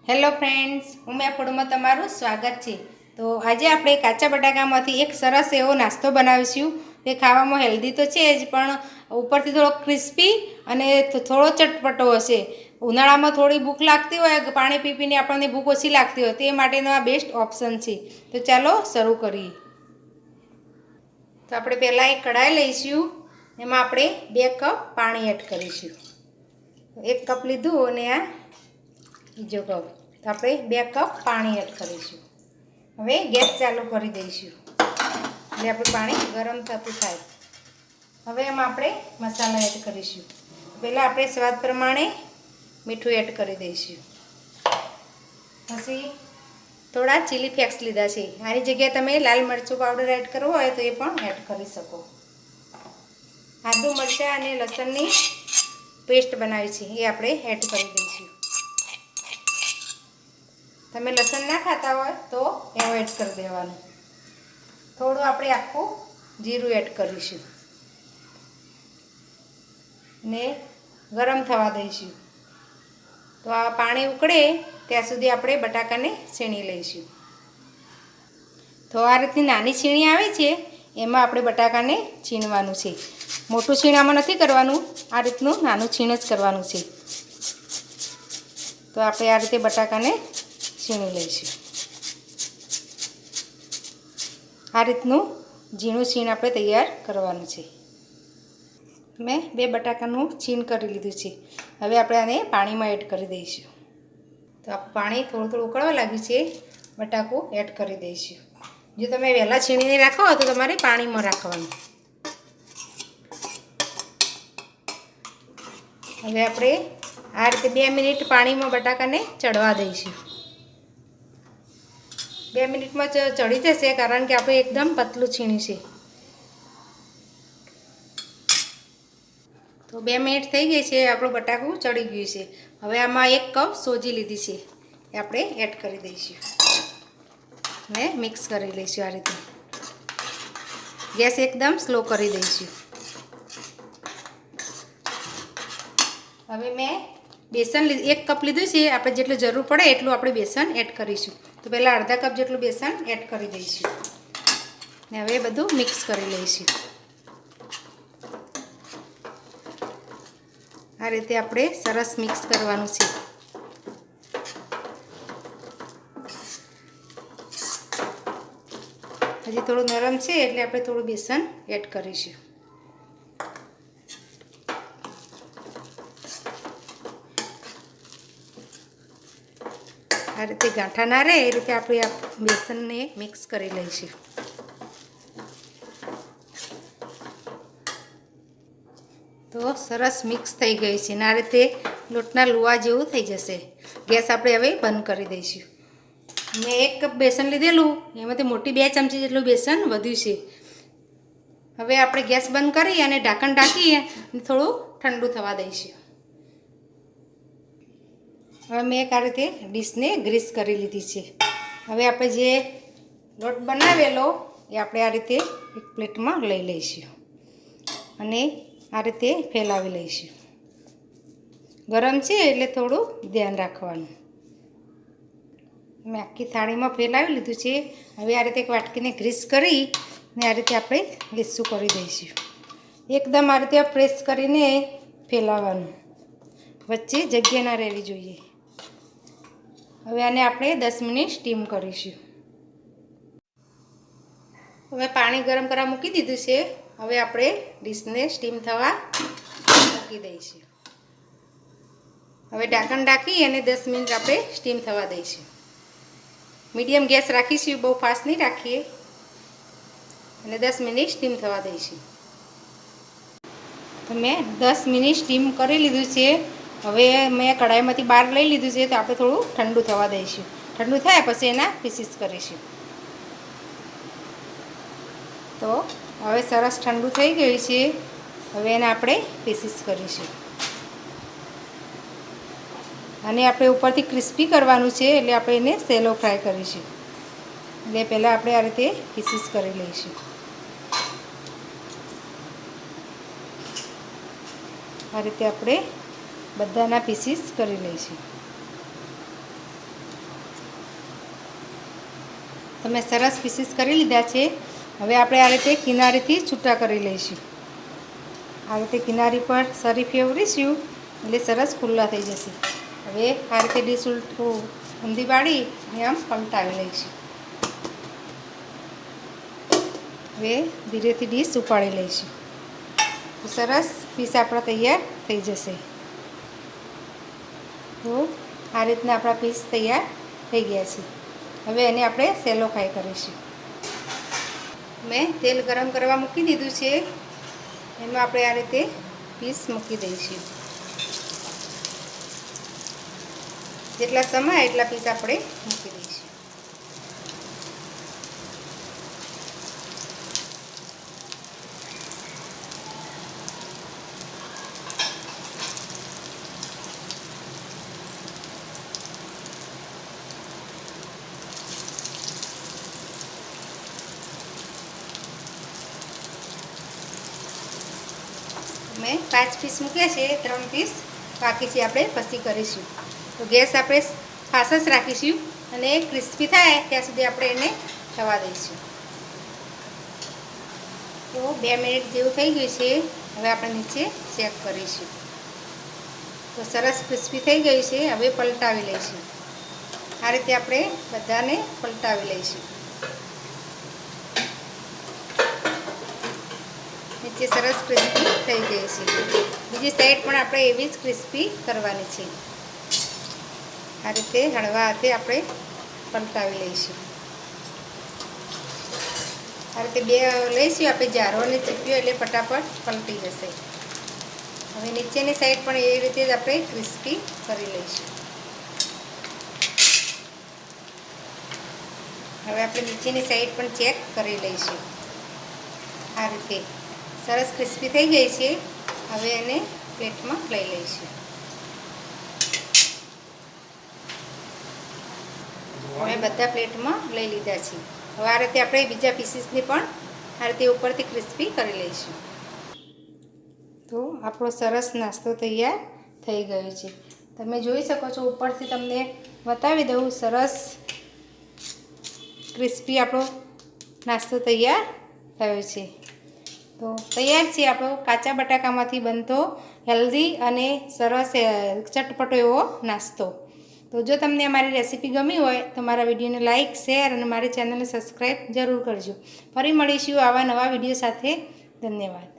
Hello friends, Umiya ફૂડમાં તમારું સ્વાગત છે। તો આજે આપણે કાચા બટાકામાંથી એક સરસ એવો નાસ્તો બનાવીશું। તે ખાવામાં હેલ્ધી તો છે જ, પણ ઉપરથી થોડો ક્રિસ્પી અને થોડો ચટપટો હશે। ઉનાળામાં થોડી ભૂખ લાગતી હોય, પાણી પી પીને આપણને ભૂખ ઓછી લાગતી હોય, તે માટેનો આ બેસ્ટ ઓપ્શન છે। તો ચાલો શરૂ કરીએ। તો આપણે પહેલાં એક કઢાઈ લઈશું, એમાં આપણે 2 કપ પાણી એડ કરીશું। 1 કપ લીધું અને આ બીજો કપ, તો આપણે 2 કપ પાણી એડ કરીશું। હવે ગેસ ચાલુ કરી દઈશું એટલે આપણું પાણી ગરમ થતું થાય। હવે એમાં આપણે મસાલા એડ કરીશું। પહેલાં આપણે સ્વાદ પ્રમાણે મીઠું એડ કરી દઈશું। પછી થોડા ચીલી ફ્લેક્સ લીધા છે, આની જગ્યાએ તમે લાલ મરચું પાવડર એડ કરવો હોય તો એ પણ એડ કરી શકો। આદુ મરચાં અને લસણની પેસ્ટ બનાવી છે, એ આપણે એડ કરી દઈશું। તમે લસણ ના ખાતા હોય તો એવોઇડ કરી દેવાનું। થોડું આપણે આખું જીરું એડ કરીશું ને ગરમ થવા દઈશું। તો આ પાણી ઉકળે ત્યાં સુધી આપણે બટાકાને છીણી લઈશું। તો આ રીતની નાની છીણી આવે છે, એમાં આપણે બટાકાને છીણવાનું છે। મોટું છીણામાં નથી કરવાનું, આ રીતનું નાનું છીણ જ કરવાનું છે। તો આપણે આ રીતે બટાકાને છીણી લઈશું। આ રીતનું ઝીણું છીણ આપણે તૈયાર કરવાનું છે। મેં 2 બટાકાનું છીણ કરી લીધું છે। હવે આપણે આને પાણીમાં એડ કરી દઈશું। તો આ પાણી થોડું થોડું ઉકળવા લાગ્યું છે, બટાકું એડ કરી દઈશું। જો તમે વહેલા છીણીને રાખો તો તમારે પાણીમાં રાખવાનું। હવે આપણે આ રીતે 2 મિનિટ પાણીમાં બટાકાને ચડવા દઈશું। 2 મિનિટમાં ચડી જશે, કારણ કે આપણે એકદમ પતલું છીણ્યું છે। તો 2 મિનિટ થઈ ગઈ છે, આપણું બટાકું ચડી ગયું છે। હવે આમાં 1 કપ સોજી લીધી છે, એ આપણે એડ કરી દઈશું ને મિક્સ કરી લઈશું। આ રીતે ગેસ એકદમ સ્લો કરી દઈશું। હવે મેં બેસન 1 કપ લીધું છે, આપણે જેટલું જરૂર પડે એટલું આપણે બેસન એડ કરીશું। તો પહેલાં અડધા કપ જેટલું બેસન એડ કરી દઈશું ને હવે બધું મિક્સ કરી લઈશું। આ રીતે આપણે સરસ મિક્સ કરવાનું છે। હજી થોડું નરમ છે એટલે આપણે થોડું બેસન એડ કરીશું। આ રીતે ગાંઠા ના રહે એ રીતે આપણે આ બેસનને મિક્સ કરી લઈશું। તો સરસ મિક્સ થઈ ગઈ છે ને આ રીતે લોટના લુવા જેવું થઈ જશે। ગેસ આપણે હવે બંધ કરી દઈશું। મેં 1 કપ બેસન લીધેલું, એમાંથી મોટી 2 ચમચી જેટલું બેસન વધ્યું છે। હવે આપણે ગેસ બંધ કરી અને ઢાંકણ ઢાંકી થોડું ઠંડુ થવા દઈશું। હવે મેં આ રીતે ડીશને ગ્રીસ કરી લીધી છે। હવે આપણે જે લોટ બનાવેલો એ આપણે આ રીતે એક પ્લેટમાં લઈ લઈશું અને આ રીતે ફેલાવી લઈશું। ગરમ છે એટલે થોડું ધ્યાન રાખવાનું। મેં આખી થાળીમાં ફેલાવી લીધું છે। હવે આ રીતે એક વાટકીને ગ્રીસ કરી ને આ રીતે આપણે લીસું કરી દઈશું। એકદમ આ રીતે પ્રેસ કરીને ફેલાવવાનું, વચ્ચે જગ્યા ના રહેવી જોઈએ। હવે આને આપણે 10 મિનિટ સ્ટીમ કરીશું। હવે પાણી ગરમ કરવા મૂકી દીધું છે। હવે આપણે ડીશને સ્ટીમ થવા મૂકી દઈશું। હવે ઢાંકણ ઢાંકી અને 10 મિનિટ આપણે સ્ટીમ થવા દઈશું। મીડિયમ ગેસ રાખીશું, બહુ ફાસ્ટ નહીં રાખીએ, અને 10 મિનિટ સ્ટીમ થવા દઈશું। તો મેં 10 મિનિટ સ્ટીમ કરી લીધું છે। હવે મેં કઢાઈમાંથી બહાર લઈ લીધું છે, તો આપણે થોડું ઠંડુ થવા દઈશું। ઠંડુ થાય પછી એના પીસીસ કરીશું। તો હવે સરસ ઠંડુ થઈ ગયું છે। હવે એને આપણે પીસીસ કરીશું અને આપણે ઉપરથી ક્રિસ્પી કરવાનું છે, એટલે આપણે એને સેલો ફ્રાય કરીશું। એટલે પહેલાં આપણે આ રીતે પીસીસ કરી લઈશું। આ રીતે આપણે બધાના પીસીસ કરી લઈશું। તો મેં સરસ પીસીસ કરી લીધા છે. હવે આપણે આ રીતે કિનારીથી છૂટા કરી લઈશું. આ રીતે કિનારી પર સરી ફેરવીશું એટલે સરસ ખુલ્લા થઈ જશે. હવે આ રીતે ડીશ ઊંધી પાડી અને આમ પલટાવી લઈશું. હવે ધીરેથી ડીશ ઉપાડી લઈશું. તો સરસ પીસ આપણા તૈયાર થઈ જશે. તો આ રીતના આપણા પીસ તૈયાર થઈ ગયા છે. હવે એને આપણે સેલો ફ્રાય કરીશું. મેં તેલ ગરમ કરવા મૂકી દીધું છે. એમાં આપણે આ રીતે પીસ મૂકી દઈશું. જેટલા સમાય એટલા પીસ આપણે મૂકી દઈશું. મેં 5 પીસ મૂક્યા છે, 3 પીસ બાકી છે, આપણે પછી કરીશું. તો ગેસ આપણે ફાસ્ટ જ રાખીશું અને ક્રિસ્પી થાય ત્યાં સુધી આપણે એને થવા દઈશું. તો 2 મિનિટ જેવું થઈ ગયું છે. હવે આપણે નીચે ચેક કરીશું. તો સરસ ક્રિસ્પી થઈ ગયું છે. હવે પલટાવી લઈશું. આ રીતે આપણે બધાને પલટાવી લઈશું. નીચે સરસ ક્રિસ્પી થઈ ગઈ છે. બીજી સાઈડ પણ આપણે એવી જ ક્રિસ્પી કરવાની છે. આ રીતે હળવા હાથે આપણે પલટાવી લઈશું. આ રીતે 2 લઈશું આપણે જારો અને ચીપ્યો એટલે ફટાફટ પલટી જશે. હવે નીચેની સાઈડ પણ એ રીતે જ આપણે ક્રિસ્પી કરી લઈશું. હવે આપણે નીચેની સાઈડ પણ ચેક કરી લઈશું. આ રીતે સરસ ક્રિસ્પી થઈ ગઈ છે. હવે એને પ્લેટમાં લઈ લઈશું. હવે બધા પ્લેટમાં લઈ લીધા છે. હવે આ રીતે આપણે બીજા પીસીસને પણ આ રીતે ઉપરથી ક્રિસ્પી કરી લઈશું. તો આપણો સરસ નાસ્તો તૈયાર થઈ ગયો છે. તમે જોઈ શકો છો, ઉપરથી તમને બતાવી દઉં, સરસ ક્રિસ્પી આપણો નાસ્તો તૈયાર થયો છે. તો તૈયાર છે આપણો કાચા બટાકામાંથી બનતો હેલ્ધી અને સરસ ચટપટો એવો નાસ્તો. તો જો તમને અમારી રેસીપી ગમી હોય તો મારા વિડીયોને લાઇક, શેર અને મારી ચેનલને સબસ્ક્રાઈબ જરૂર કરજો. ફરી મળીશું આવા નવા વિડીયો સાથે. ધન્યવાદ.